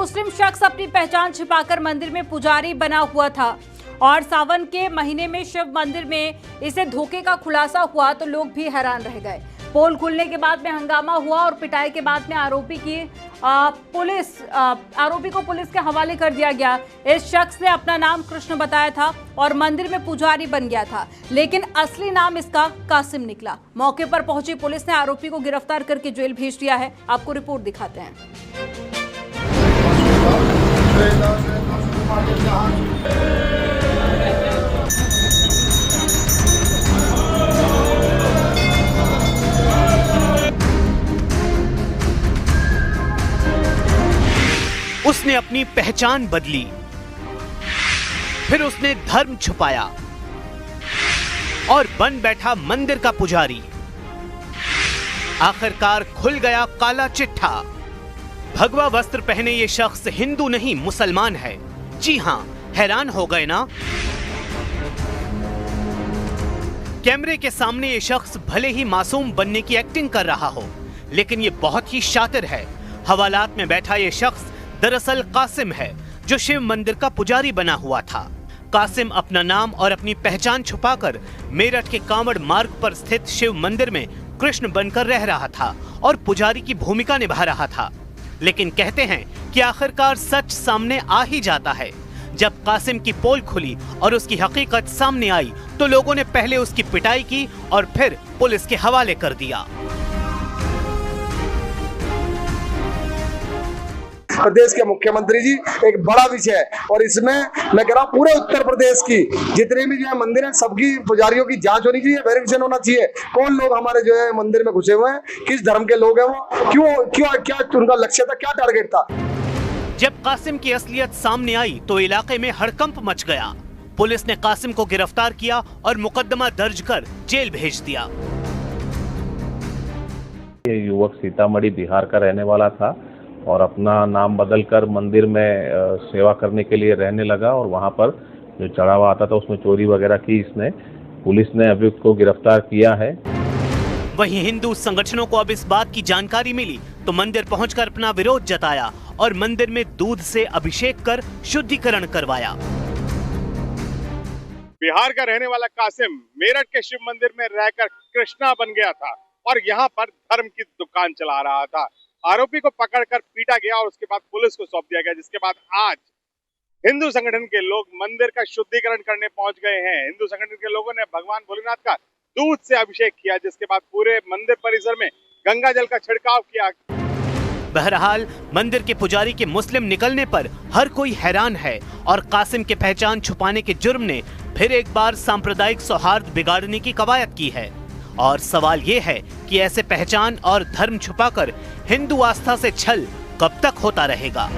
मुस्लिम शख्स अपनी पहचान छिपाकर मंदिर में पुजारी बना हुआ था और सावन के महीने में शिव मंदिर में इसे धोखे का खुलासा हुआ तो लोग भी हैरान रह गए। पोल खुलने के बाद में हंगामा हुआ और पिटाई के बाद में आरोपी को पुलिस के हवाले कर दिया गया। इस शख्स ने अपना नाम कृष्ण बताया था और मंदिर में पुजारी बन गया था, लेकिन असली नाम इसका कासिम निकला। मौके पर पहुंची पुलिस ने आरोपी को गिरफ्तार करके जेल भेज दिया है। आपको रिपोर्ट दिखाते हैं। उसने अपनी पहचान बदली, फिर उसने धर्म छुपाया और बन बैठा मंदिर का पुजारी। आखिरकार खुल गया काला चिट्ठा। भगवा वस्त्र पहने ये शख्स हिंदू नहीं मुसलमान है। जी हां, हैरान हो गए ना? कैमरे के सामने ये शख्स भले ही मासूम बनने की एक्टिंग कर रहा हो, लेकिन ये बहुत ही शातिर है। हवालात में बैठा ये शख्स दरअसल कासिम है, जो शिव मंदिर का पुजारी बना हुआ था। कासिम अपना नाम और अपनी पहचान छुपाकर मेरठ के कांवड़ मार्ग पर स्थित शिव मंदिर में कृष्ण बनकर रह रहा था और पुजारी की भूमिका निभा रहा था। लेकिन कहते हैं कि आखिरकार सच सामने आ ही जाता है। जब कासिम की पोल खुली और उसकी हकीकत सामने आई तो लोगों ने पहले उसकी पिटाई की और फिर पुलिस के हवाले कर दिया। प्रदेश के मुख्यमंत्री जी एक बड़ा विषय है और इसमें मैं कह रहा हूँ पूरे उत्तर प्रदेश की जितने भी जो है मंदिर है सबकी पुजारियों की जांच होनी चाहिए, वेरिफिकेशन होना चाहिए। कौन लोग हमारे जो है मंदिर में घुसे हुए हैं, किस धर्म के लोग हैं वो, क्या उनका लक्ष्य था, क्या टारगेट था। जब कासिम की असलियत सामने आई तो इलाके में हड़कंप मच गया। पुलिस ने कासिम को गिरफ्तार किया और मुकदमा दर्ज कर जेल भेज दिया। ये युवक सीतामढ़ी बिहार का रहने वाला था और अपना नाम बदलकर मंदिर में सेवा करने के लिए रहने लगा और वहां पर जो चढ़ावा आता था उसमें चोरी वगैरह की इसने। पुलिस ने अभियुक्त को गिरफ्तार किया है। वहीं हिंदू संगठनों को अब इस बात की जानकारी मिली तो मंदिर पहुंचकर अपना विरोध जताया और मंदिर में दूध से अभिषेक कर शुद्धिकरण करवाया। बिहार का रहने वाला कासिम मेरठ के शिव मंदिर में रहकर कृष्णा बन गया था और यहाँ पर धर्म की दुकान चला रहा था। आरोपी को पकड़कर पीटा गया और उसके बाद पुलिस को सौंप दिया गया, जिसके बाद आज हिंदू संगठन के लोग मंदिर का शुद्धिकरण करने पहुंच गए हैं। हिंदू संगठन के लोगों ने भगवान भोलेनाथ का दूध से अभिषेक किया, जिसके बाद पूरे मंदिर परिसर में गंगा जल का छिड़काव किया। बहरहाल मंदिर के पुजारी के मुस्लिम निकलने पर हर कोई हैरान है और कासिम के पहचान छुपाने के जुर्म ने फिर एक बार सांप्रदायिक सौहार्द बिगाड़ने की कवायद की है। और सवाल ये है कि ऐसे पहचान और धर्म छुपाकर हिंदू आस्था से छल कब तक होता रहेगा।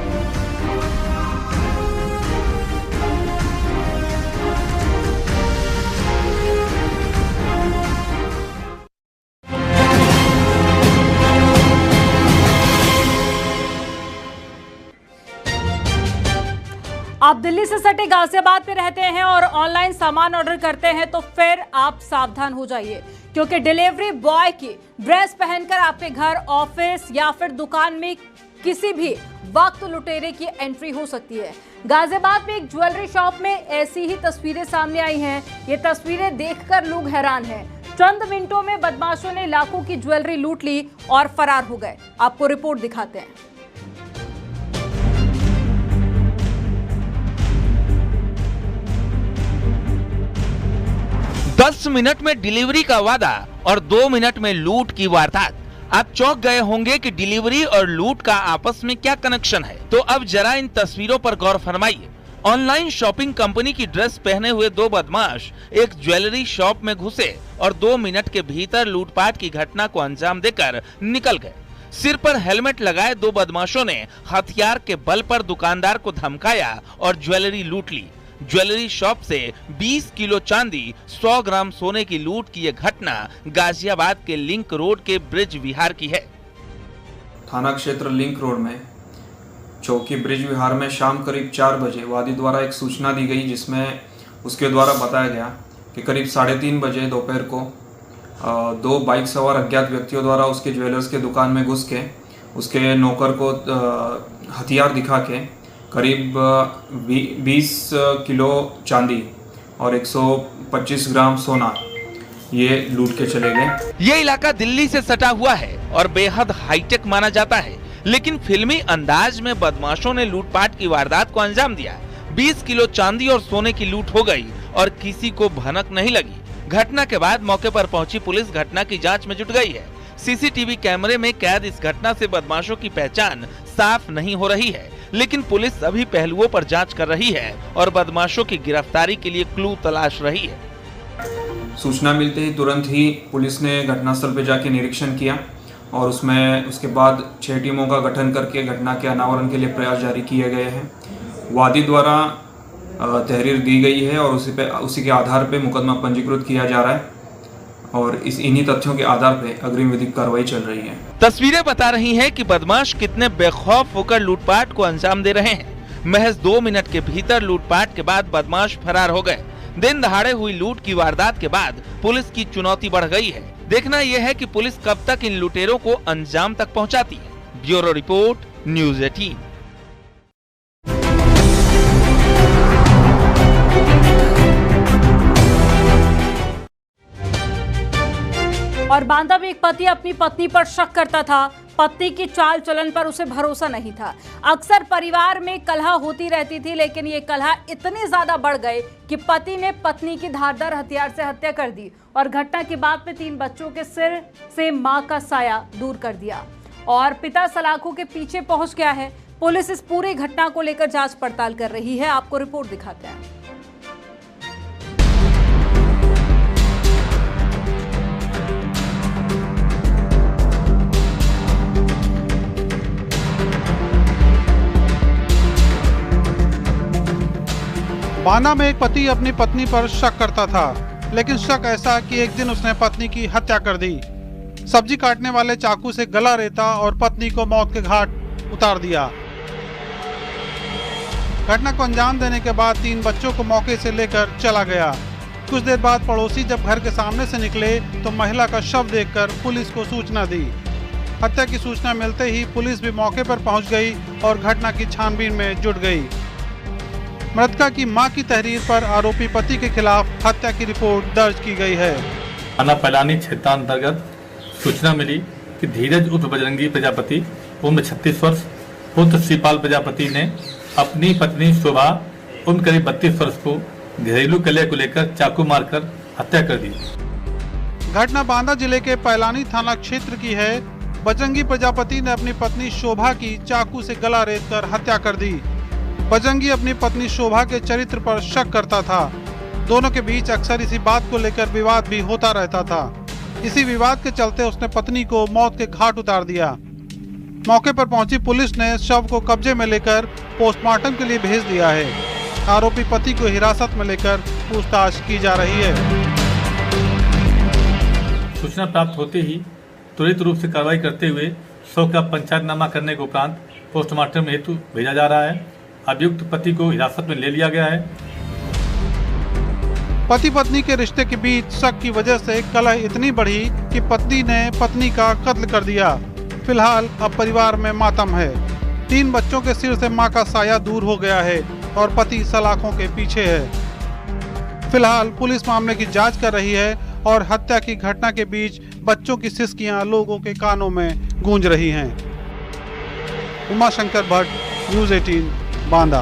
आप दिल्ली से सटे गाजियाबाद में रहते हैं और ऑनलाइन सामान ऑर्डर करते हैं तो फिर आप सावधान हो जाइए, क्योंकि डिलीवरी बॉय की ड्रेस पहनकर आपके घर, ऑफिस या फिर दुकान में किसी भी वक्त लुटेरे की एंट्री हो सकती है। गाजियाबाद में एक ज्वेलरी शॉप में ऐसी ही तस्वीरें सामने आई हैं। ये तस्वीरें देखकर लोग हैरान हैं। चंद मिनटों में बदमाशों ने लाखों की ज्वेलरी लूट ली और फरार हो गए। आपको रिपोर्ट दिखाते हैं। 10 मिनट में डिलीवरी का वादा और 2 मिनट में लूट की वारदात। आप चौंक गए होंगे कि डिलीवरी और लूट का आपस में क्या कनेक्शन है, तो अब जरा इन तस्वीरों पर गौर फरमाइए। ऑनलाइन शॉपिंग कंपनी की ड्रेस पहने हुए दो बदमाश एक ज्वेलरी शॉप में घुसे और 2 मिनट के भीतर लूटपाट की घटना को अंजाम देकर निकल गए। सिर पर हेलमेट लगाए दो बदमाशों ने हथियार के बल पर दुकानदार को धमकाया और ज्वेलरी लूट ली। ज्वेलरी शॉप से 20 किलो चांदी, 100 ग्राम सोने की लूट की यह घटना गाजियाबाद के लिंक रोड के ब्रिज विहार की है। थाना क्षेत्र लिंक रोड में चौकी ब्रिज विहार में शाम करीब 4 बजे वादी द्वारा एक सूचना दी गई, जिसमें उसके द्वारा बताया गया कि करीब 3:30 बजे दोपहर को 2 बाइक सवार अज्ञात व्यक्तियों द्वारा उसके ज्वेलर्स के दुकान में घुस के उसके नौकर को हथियार दिखा के करीब 20 किलो चांदी और 125 ग्राम सोना ये लूट के चले गए। ये इलाका दिल्ली से सटा हुआ है और बेहद हाईटेक माना जाता है, लेकिन फिल्मी अंदाज में बदमाशों ने लूटपाट की वारदात को अंजाम दिया। 20 किलो चांदी और सोने की लूट हो गई और किसी को भनक नहीं लगी। घटना के बाद मौके पर पहुंची पुलिस घटना की जांच में जुट गई है। सीसीटीवी कैमरे में कैद इस घटना से बदमाशों की पहचान साफ नहीं हो रही है, लेकिन पुलिस सभी पहलुओं पर जांच कर रही है और बदमाशों की गिरफ्तारी के लिए क्लू तलाश रही है। सूचना मिलते ही तुरंत ही पुलिस ने घटनास्थल पर जाके निरीक्षण किया और उसके बाद 6 टीमों का गठन करके घटना के अनावरण के लिए प्रयास जारी किए गए हैं। वादी द्वारा तहरीर दी गई है और उसी के आधार पे मुकदमा पंजीकृत किया जा रहा है और इन्हीं तथ्यों के आधार पे अग्रिम विधिक कार्रवाई चल रही है। तस्वीरें बता रही हैं कि बदमाश कितने बेखौफ होकर लूटपाट को अंजाम दे रहे हैं। महज 2 मिनट के भीतर लूटपाट के बाद बदमाश फरार हो गए। दिन दहाड़े हुई लूट की वारदात के बाद पुलिस की चुनौती बढ़ गई है। देखना यह है कि पुलिस कब तक इन लुटेरों को अंजाम तक पहुंचाती है। Bureau report, news 18। और बांदा में एक पति अपनी पत्नी पर शक करता था। पत्नी की चाल चलन पर उसे भरोसा नहीं था। अक्सर परिवार में कलह होती रहती थी, लेकिन ये कलह इतने ज्यादा बढ़ गए कि पति ने पत्नी की धारदार हथियार से हत्या कर दी और घटना के बाद में 3 बच्चों के सिर से मां का साया दूर कर दिया और पिता सलाखों के पीछे पहुंच गया है। पुलिस इस पूरी घटना को लेकर जांच पड़ताल कर रही है। आपको रिपोर्ट दिखाते हैं। बांदा में एक पति अपनी पत्नी पर शक करता था, लेकिन शक ऐसा कि एक दिन उसने पत्नी की हत्या कर दी। सब्जी काटने वाले चाकू से गला रेता और पत्नी को मौत के घाट उतार दिया। घटना को अंजाम देने के बाद 3 बच्चों को मौके से लेकर चला गया। कुछ देर बाद पड़ोसी जब घर के सामने से निकले तो महिला का शव देखकर पुलिस को सूचना दी। हत्या की सूचना मिलते ही पुलिस भी मौके पर पहुंच गई और घटना की छानबीन में जुट गई। मृतका की मां की तहरीर पर आरोपी पति के खिलाफ हत्या की रिपोर्ट दर्ज की गई है। थाना पैलानी क्षेत्रांतर्गत सूचना मिली कि धीरज उर्फ बजरंगी प्रजापति उम्र 36 वर्ष पुत्र श्रीपाल प्रजापति ने अपनी पत्नी शोभा उम्र करीब 32 वर्ष को घरेलू कलह को लेकर चाकू मारकर हत्या कर दी। घटना बांदा जिले के पैलानी थाना क्षेत्र की है। बजरंगी प्रजापति ने अपनी पत्नी शोभा की चाकू से गला रेतकर हत्या कर दी। बजरंगी अपनी पत्नी शोभा के चरित्र पर शक करता था। दोनों के बीच अक्सर इसी बात को लेकर विवाद भी होता रहता था। इसी विवाद के चलते उसने पत्नी को मौत के घाट उतार दिया। मौके पर पहुंची पुलिस ने शव को कब्जे में लेकर पोस्टमार्टम के लिए भेज दिया है। आरोपी पति को हिरासत में लेकर पूछताछ की जा रही है। सूचना प्राप्त होते ही त्वरित रूप से कार्रवाई करते हुए शव का पंचायतनामा करने के उपरांत पोस्टमार्टम हेतु भेजा जा रहा है। अभियुक्त पति को हिरासत में ले लिया गया है। पति पत्नी के रिश्ते के बीच शक की वजह से कलह इतनी बढ़ी कि पत्नी ने पत्नी का कत्ल कर दिया। फिलहाल अब परिवार में मातम है। 3 बच्चों के सिर से मां का साया दूर हो गया है और पति सलाखों के पीछे है। फिलहाल पुलिस मामले की जांच कर रही है और हत्या की घटना के बीच बच्चों की सिसकियां लोगों के कानों में गूंज रही हैं। उमाशंकर भट्ट, न्यूज़ 18, बांदा।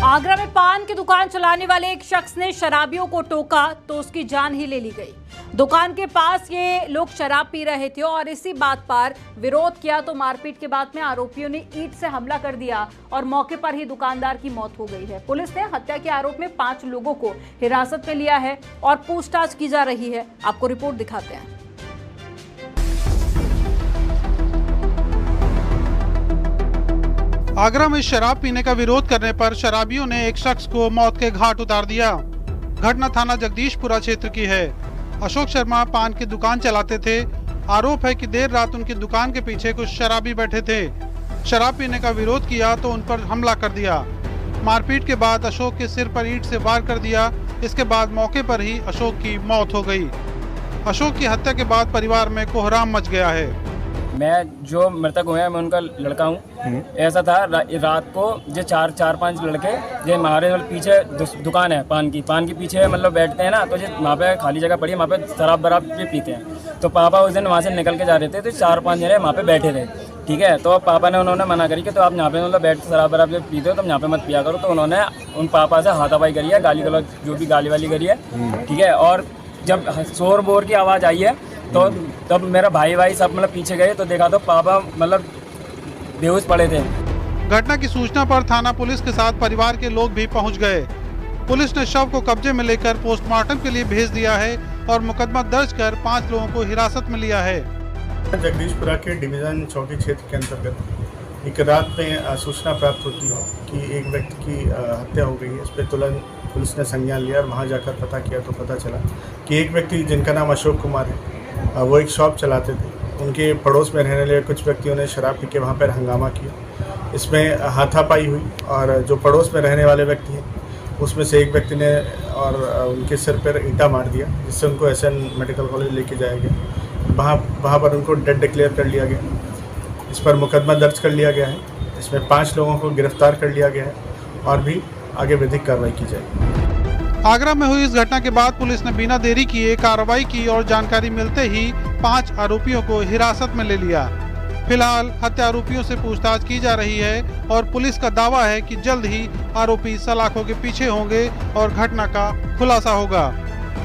आगरा में पान की दुकान चलाने वाले एक शख्स ने शराबियों को टोका तो उसकी जान ही ले ली गई। दुकान के पास ये लोग शराब पी रहे थे और इसी बात पर विरोध किया तो मारपीट के बाद में आरोपियों ने ईंट से हमला कर दिया और मौके पर ही दुकानदार की मौत हो गई है। पुलिस ने हत्या के आरोप में 5 लोगों को हिरासत में लिया है और पूछताछ की जा रही है। आपको रिपोर्ट दिखाते हैं। आगरा में शराब पीने का विरोध करने पर शराबियों ने एक शख्स को मौत के घाट उतार दिया। घटना थाना जगदीशपुरा क्षेत्र की है। अशोक शर्मा पान की दुकान चलाते थे। आरोप है कि देर रात उनकी दुकान के पीछे कुछ शराबी बैठे थे। शराब पीने का विरोध किया तो उन पर हमला कर दिया। मारपीट के बाद अशोक के सिर पर ईंट से वार कर दिया। इसके बाद मौके पर ही अशोक की मौत हो गई। अशोक की हत्या के बाद परिवार में कोहराम मच गया है। मैं जो मृतक हुए हैं मैं उनका लड़का हूँ। ऐसा था रात को जो चार पांच लड़के जो हमारे पीछे दुकान है पान की पीछे मतलब बैठते हैं ना, तो जो वहाँ पे खाली जगह पड़ी है, वहाँ पे शराब बराब भी पीते हैं। तो पापा उस दिन वहाँ से निकल के जा रहे थे, तो 4-5 जने वहाँ पे बैठे थे। ठीक है, तो पापा ने उन्होंने मना करी कि तो आप यहाँ पे मतलब बैठ शराब बराब जब पीते हो तो यहाँ पे मत पिया करो। तो उन्होंने उन पापा से हाथापाई करी है, गाली गलौज जो भी गाली वाली करी है। ठीक है, और जब शोर बोर की आवाज़ आई है तो तब मेरा भाई सब मतलब पीछे गए तो देखा तो पापा मतलब बेहोश पड़े थे। घटना की सूचना पर थाना पुलिस के साथ परिवार के लोग भी पहुंच गए। पुलिस ने शव को कब्जे में लेकर पोस्टमार्टम के लिए भेज दिया है और मुकदमा दर्ज कर 5 लोगों को हिरासत में लिया है। जगदीशपुरा के डिवीजन चौकी क्षेत्र के अंतर्गत एक रात में सूचना प्राप्त होती है कि एक व्यक्ति की हत्या हो गई है। इस पर तुरंत पुलिस ने संज्ञान लिया और वहाँ जाकर पता किया तो पता चला कि एक व्यक्ति जिनका नाम अशोक कुमार है, वो एक शॉप चलाते थे। उनके पड़ोस में रहने लगे कुछ व्यक्तियों ने शराब पी के वहाँ पर हंगामा किया। इसमें हाथापाई हुई और जो पड़ोस में रहने वाले व्यक्ति हैं उसमें से एक व्यक्ति ने और उनके सिर पर ईंटा मार दिया, जिससे उनको एसएन मेडिकल कॉलेज लेके जाया गया। वहाँ पर उनको डेड डिक्लेयर कर लिया गया। इस पर मुकदमा दर्ज कर लिया गया है। इसमें 5 लोगों को गिरफ्तार कर लिया गया है और भी आगे विधिक कार्रवाई की जाएगी। आगरा में हुई इस घटना के बाद पुलिस ने बिना देरी किए कार्रवाई की और जानकारी मिलते ही 5 आरोपियों को हिरासत में ले लिया। फिलहाल हत्या आरोपियों से पूछताछ की जा रही है और पुलिस का दावा है कि जल्द ही आरोपी सलाखों के पीछे होंगे और घटना का खुलासा होगा।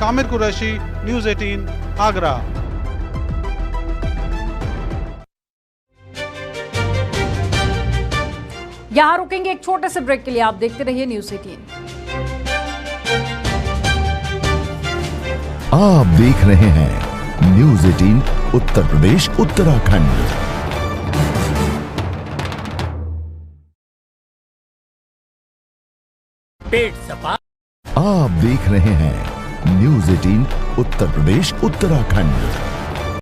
कामिर कुरैशी, न्यूज़ 18, आगरा। यहाँ रुकेंगे एक छोटे से ब्रेक के लिए। आप देखते रहिए न्यूज़ 18। आप देख रहे हैं न्यूज़ 18 उत्तर प्रदेश उत्तराखंड। पेट सपा। आप देख रहे हैं न्यूज़ 18 उत्तर प्रदेश उत्तराखंड।